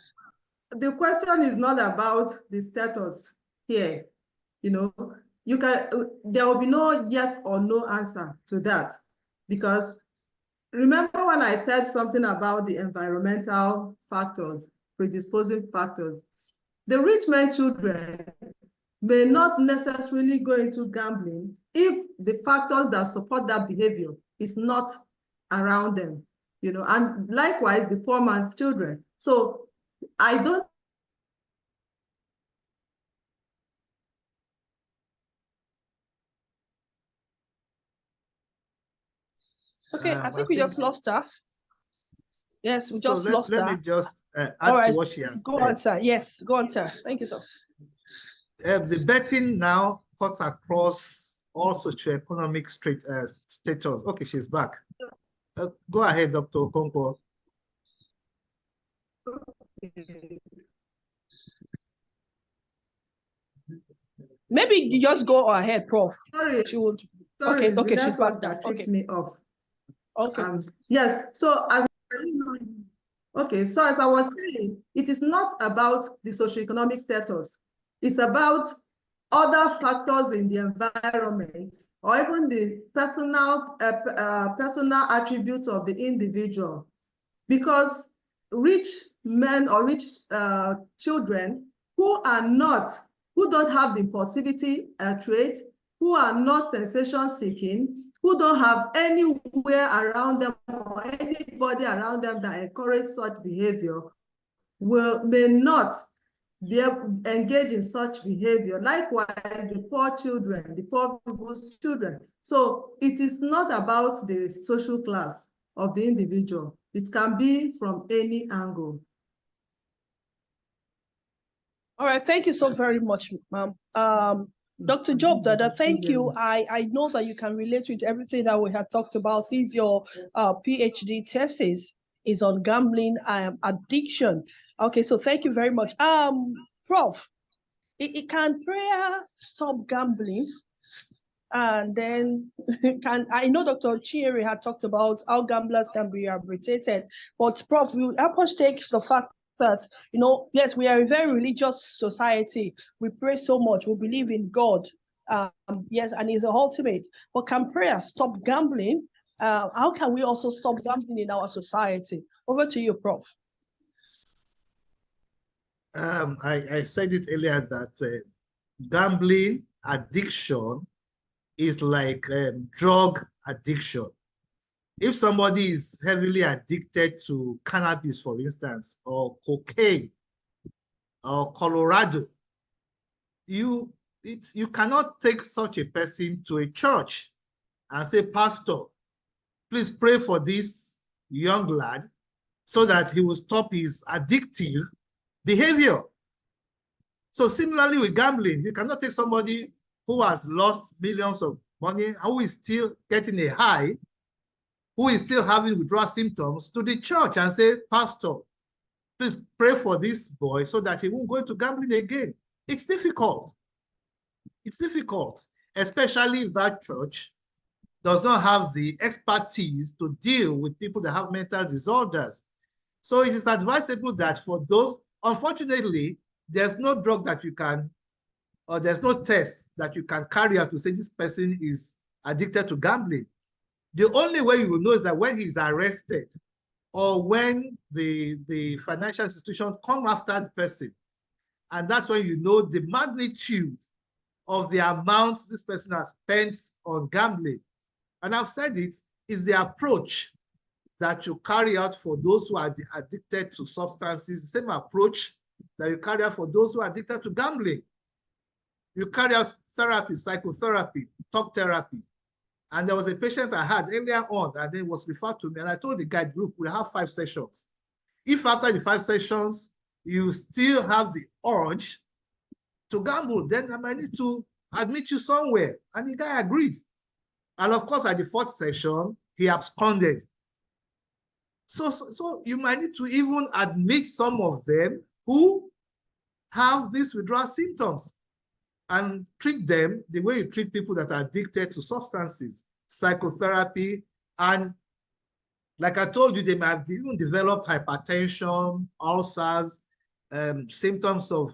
the question is not about the status here. There will be no yes or no answer to that, because remember when I said something about the environmental factors, predisposing factors, the rich men children may not necessarily go into gambling if the factors that support that behavior is not around them, and likewise the poor man's children. So I don't. Okay, I think we just lost her. Yes, we just lost her. Let me just add to what she has Go said. on, sir. Yes, go on, sir. Thank you, sir. The betting now cuts across all socioeconomic status. Okay, she's back. Go ahead, Dr. Okonkwo. Maybe you just go ahead, Prof. Sorry. She would. Sorry, okay, she's back. That tripped me off. Okay. Yes. So as I was saying, it is not about the socioeconomic status. It's about other factors in the environment, or even the personal attributes of the individual. Because rich men or rich children who don't have the impulsivity trait, who are not sensation seeking, who don't have anywhere around them or anybody around them that encourage such behavior, may not be engaged in such behavior. Likewise, the poor children, the poor people's children. So it is not about the social class of the individual. It can be from any angle. All right, thank you so very much, ma'am. Dr. Job Dada, thank you. I know that you can relate with everything that we had talked about, since your PhD thesis is on gambling addiction. Okay, so thank you very much. Prof, can prayer stop gambling? And then I know Dr. Chinyere had talked about how gamblers can be rehabilitated, but Prof, will help us take the fact that, yes, we are a very religious society. We pray so much. We believe in God. Yes, and He's the ultimate. But can prayer stop gambling? How can we also stop gambling in our society? Over to you, Prof. I said it earlier that gambling addiction is like drug addiction. If somebody is heavily addicted to cannabis, for instance, or cocaine, or Colorado, you you cannot take such a person to a church and say, Pastor, please pray for this young lad so that he will stop his addictive behavior. So similarly with gambling, you cannot take somebody who has lost millions of money, who is still getting a high, who is still having withdrawal symptoms, to the church and say, Pastor, please pray for this boy so that he won't go into gambling again. It's difficult. It's difficult, especially if that church does not have the expertise to deal with people that have mental disorders. So it is advisable that for those, unfortunately, there's no drug that you can, or there's no test that you can carry out to say this person is addicted to gambling. The only way you will know is that when he's arrested or when the financial institution come after the person, and that's when you know the magnitude of the amount this person has spent on gambling. And I've said it, is the approach that you carry out for those who are addicted to substances, the same approach that you carry out for those who are addicted to gambling. You carry out therapy, psychotherapy, talk therapy. And there was a patient I had earlier on, and then was referred to me, and I told the guy, look, we'll have 5 sessions. If after the 5 sessions, you still have the urge to gamble, then I might need to admit you somewhere. And the guy agreed. And of course, at the 4th session, he absconded. So you might need to even admit some of them who have these withdrawal symptoms and treat them the way you treat people that are addicted to substances, psychotherapy. And like I told you, they might have even developed hypertension, ulcers, symptoms of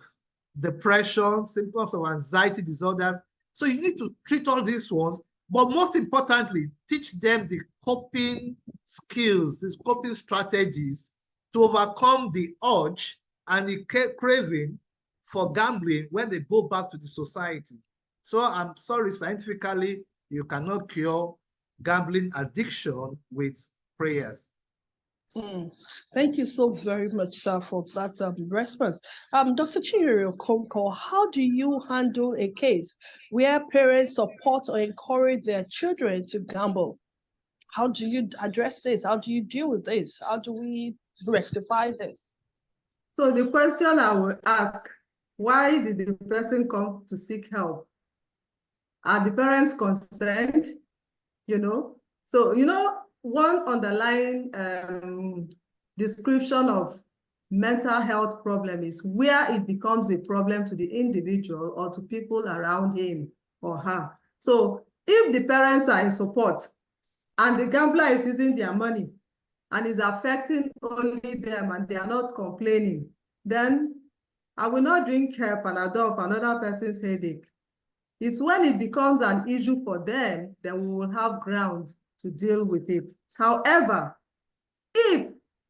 depression, symptoms of anxiety disorders. So you need to treat all these ones, but most importantly, teach them the coping skills, these coping strategies to overcome the urge and the craving for gambling when they go back to the society. So I'm sorry, scientifically, you cannot cure gambling addiction with prayers. Thank you so very much, sir, for that response. Dr. Chinyere Okonkwo, how do you handle a case where parents support or encourage their children to gamble? How do you address this? How do you deal with this? How do we rectify this? So the question I will ask, why did the person come to seek help? Are the parents concerned? So, one underlying description of mental health problem is where it becomes a problem to the individual or to people around him or her. So if the parents are in support and the gambler is using their money and is affecting only them and they are not complaining, then I will not drink Panadol for another person's headache. It's when it becomes an issue for them that we will have ground to deal with it. However, if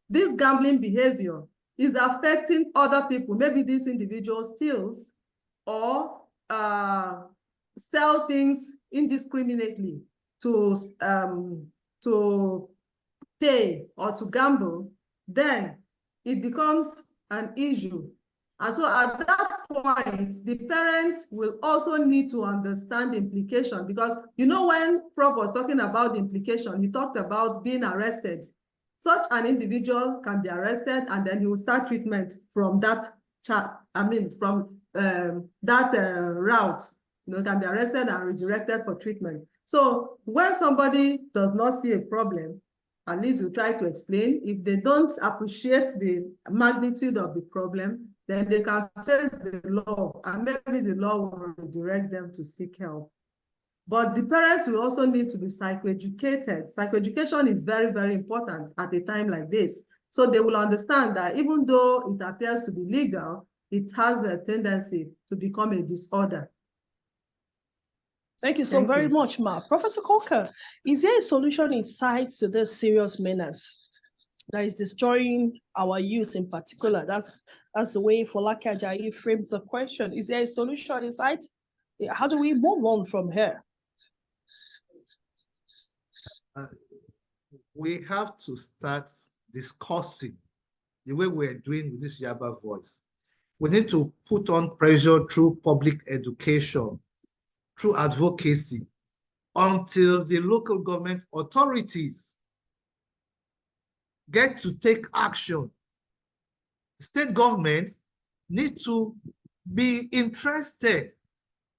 this gambling behavior is affecting other people, maybe this individual steals or sell things indiscriminately to pay or to gamble, then it becomes an issue. And so at that point, the parents will also need to understand the implication, because when Prof was talking about the implication, he talked about being arrested. Such an individual can be arrested and then he will start treatment from that route. Can be arrested and redirected for treatment. So when somebody does not see a problem, at least you try to explain. If they don't appreciate the magnitude of the problem, then they can face the law, and maybe the law will direct them to seek help. But the parents will also need to be psychoeducated. Psychoeducation is very, very important at a time like this. So they will understand that even though it appears to be legal, it has a tendency to become a disorder. Thank you so very much, Ma. Professor Coker, is there a solution in sight to this serious menace that is destroying our youth in particular? That's the way Folake Ajayi framed the question. Is there a solution in sight? How do we move on from here? We have to start discussing the way we're doing with this Yaba Voice. We need to put on pressure through public education, through advocacy, until the local government authorities get to take action. State governments need to be interested,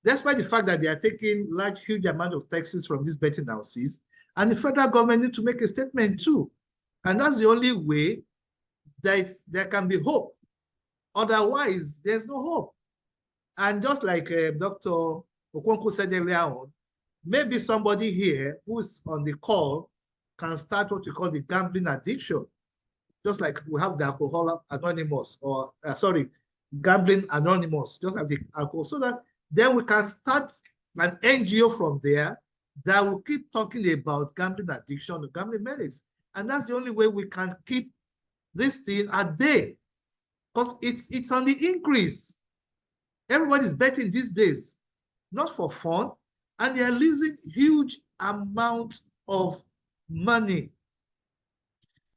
despite the fact that they are taking huge amount of taxes from these betting houses, and the federal government need to make a statement too. And that's the only way that there can be hope. Otherwise, there's no hope. And just like Dr. Okonkwo said earlier on, maybe somebody here who's on the call can start what we call the gambling addiction. Just like we have the Alcohol Anonymous, or Gambling Anonymous, just like the alcohol, so that then we can start an NGO from there that will keep talking about gambling addiction or gambling medics. And that's the only way we can keep this thing at bay, because it's on the increase. Everybody's betting these days, not for fun, and they are losing huge amount of money.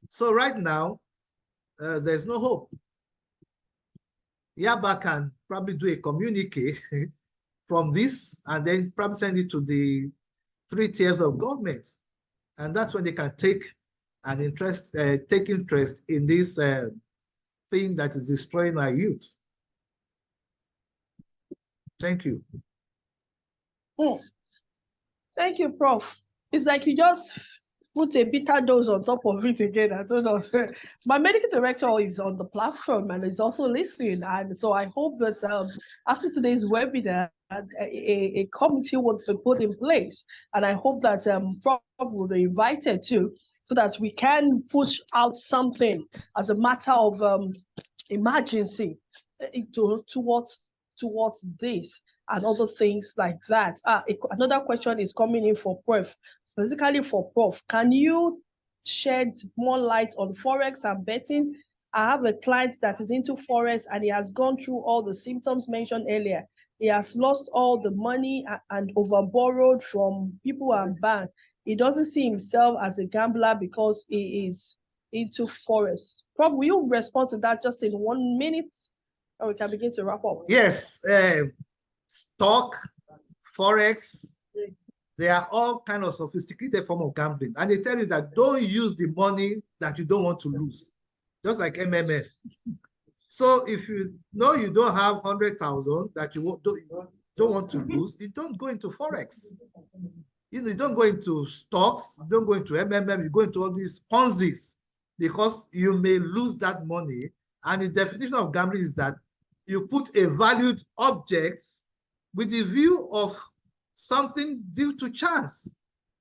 So right now, there's no hope. Yaba can probably do a communique from this and then probably send it to the 3 tiers of government. And that's when they can take interest in this thing that is destroying our youth. Thank you. Thank you, Prof. It's like you just put a bitter dose on top of it again. I don't know. My medical director is on the platform and is also listening. And so I hope that after today's webinar, a committee will be put in place. And I hope that Prof will be invited too, so that we can push out something as a matter of emergency towards this and other things like that. Another question is coming in for Prof, specifically for Prof. Can you shed more light on Forex and betting? I have a client that is into Forex and he has gone through all the symptoms mentioned earlier. He has lost all the money and overborrowed from people and banks. He doesn't see himself as a gambler because he is into Forex. Prof, will you respond to that just in 1 minute? Or we can begin to wrap up. Yes, stock, Forex, they are all kind of sophisticated form of gambling. And they tell you that don't use the money that you don't want to lose, just like MMF. So if you know you don't have 100,000 that you don't want to lose, you don't go into Forex. You don't go into stocks, you don't go into MMM, you go into all these Ponzi's, because you may lose that money. And the definition of gambling is that you put a valued object with the view of something due to chance.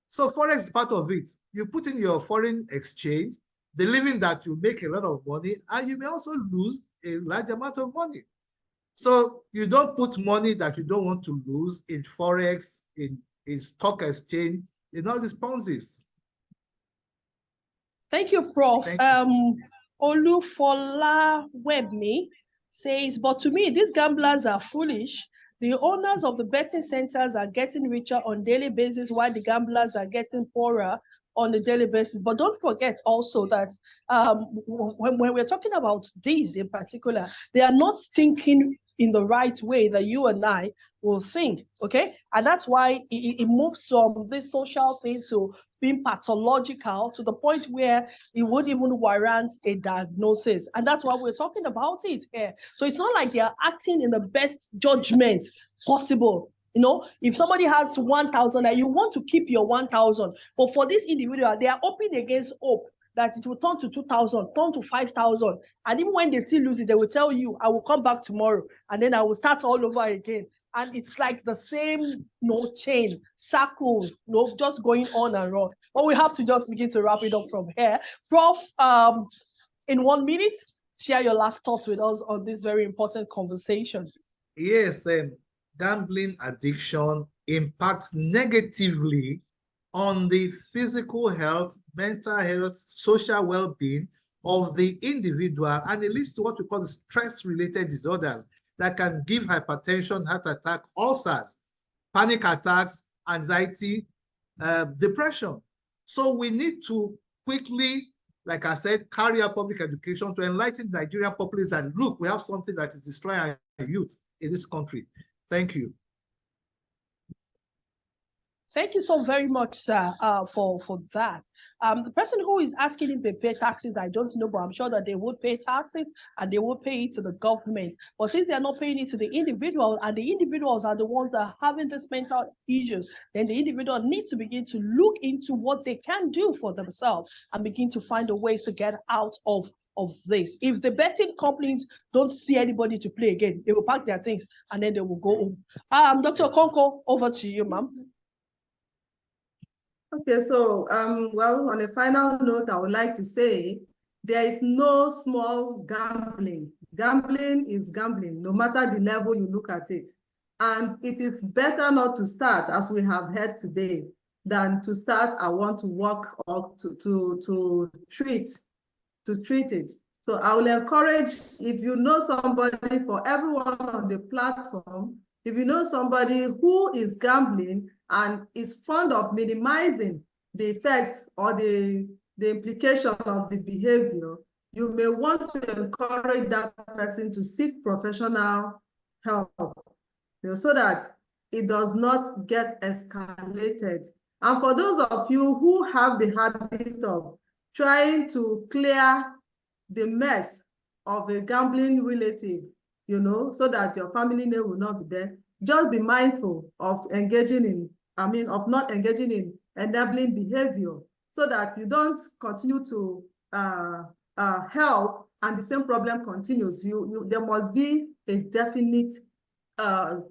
So Forex is part of it. You put in your foreign exchange, believing that you make a lot of money, and you may also lose a large amount of money. So you don't put money that you don't want to lose in Forex, in stock exchange, in all these Ponzi's. Thank you, Prof. Thank you. Olufola Webme says, but to me, these gamblers are foolish. The owners of the betting centers are getting richer on a daily basis, while the gamblers are getting poorer on a daily basis. But don't forget also that when we're talking about these in particular, they are not thinking in the right way that you and I will think, okay? And that's why it moves from this social thing to being pathological to the point where it would even warrant a diagnosis. And that's why we're talking about it here. So it's not like they are acting in the best judgment possible. You know, if somebody has 1,000 and you want to keep your 1,000, but for this individual, they are hoping against hope that it will turn to 2,000, turn to 5,000. And even when they still lose it, they will tell you, I will come back tomorrow and then I will start all over again. And it's like the same chain, circle, just going on and on. But we have to just begin to wrap it up from here. Prof, in 1 minute, share your last thoughts with us on this very important conversation. Yes, gambling addiction impacts negatively on the physical health, mental health, social well-being of the individual, and it leads to what we call stress-related disorders that can give hypertension, heart attack, ulcers, panic attacks, anxiety, depression. So we need to quickly like I said, carry out public education to enlighten the Nigerian populace that, look, we have something that is destroying our youth in this country. Thank you. Thank you so very much, sir, for that. The person who is asking if they pay taxes, I don't know, but I'm sure that they would pay taxes and they would pay it to the government. But since they're not paying it to the individual, and the individuals are the ones that are having these mental issues, then the individual needs to begin to look into what they can do for themselves and begin to find a ways to get out of this. If the betting companies don't see anybody to play again, they will pack their things and then they will go home. Dr. Konko, over to you, ma'am. Okay, so well, on a final note, I would like to say there is no small gambling. Gambling is gambling, no matter the level you look at it. And it is better not to start, as we have heard today, than to start, I want to work or to treat it. So I will encourage, if you know somebody, for everyone on the platform, if you know somebody who is gambling and is fond of minimizing the effect or the implication of the behavior, you may want to encourage that person to seek professional help, so that it does not get escalated. And for those of you who have the habit of trying to clear the mess of a gambling relative, so that your family name will not be there, just be mindful of not engaging in enabling behavior, so that you don't continue to help and the same problem continues. There must be a definite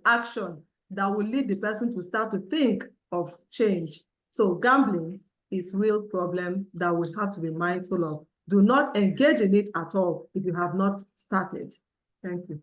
action that will lead the person to start to think of change. So gambling is a real problem that we have to be mindful of. Do not engage in it at all if you have not started. Thank you.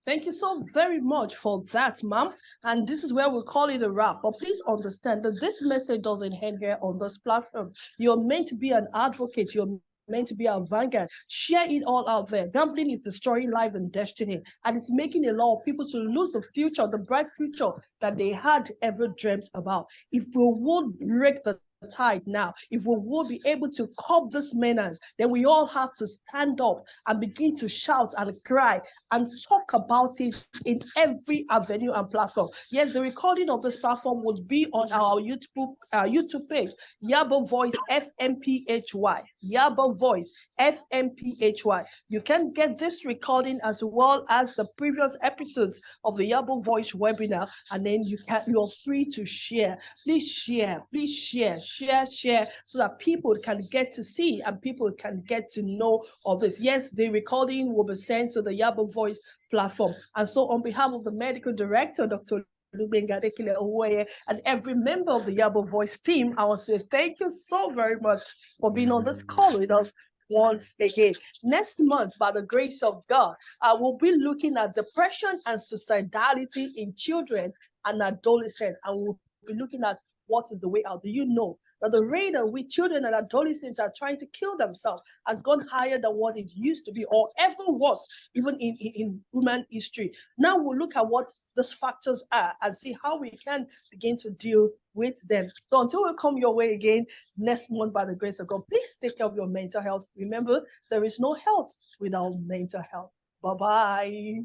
Thank you so very much for that, ma'am. And this is where we'll call it a wrap. But please understand that this message doesn't end here on this platform. You're meant to be an advocate. You're meant to be a vanguard. Share it all out there. Gambling is destroying life and destiny, and it's making a lot of people to lose the future, the bright future that they had ever dreamt about. If we would break the tide now, if we will be able to curb this menace, then we all have to stand up and begin to shout and cry and talk about it in every avenue and platform. Yes, the recording of this platform would be on our YouTube page, Yaba Voice FMPHY. Yaba Voice FMPHY. You can get this recording as well as the previous episodes of the Yaba Voice webinar, and then you're free to share. Please share, share, so that people can get to see and people can get to know of this. Yes, the recording will be sent to the Yaba Voice platform. And so on behalf of the medical director, Dr. and every member of the Yaba Voice team, I want to say thank you so very much for being on this call with us once again. Next month, by the grace of God, I will be looking at depression and suicidality in children and adolescents, and we'll be looking at what is the way out. Do you know that the rate at which children and adolescents are trying to kill themselves has gone higher than what it used to be or ever was, even in human history? Now we'll look at what those factors are and see how we can begin to deal with them. So until we come your way again next month, by the grace of God, please take care of your mental health. Remember, there is no health without mental health. Bye-bye.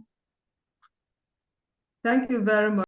Thank you very much.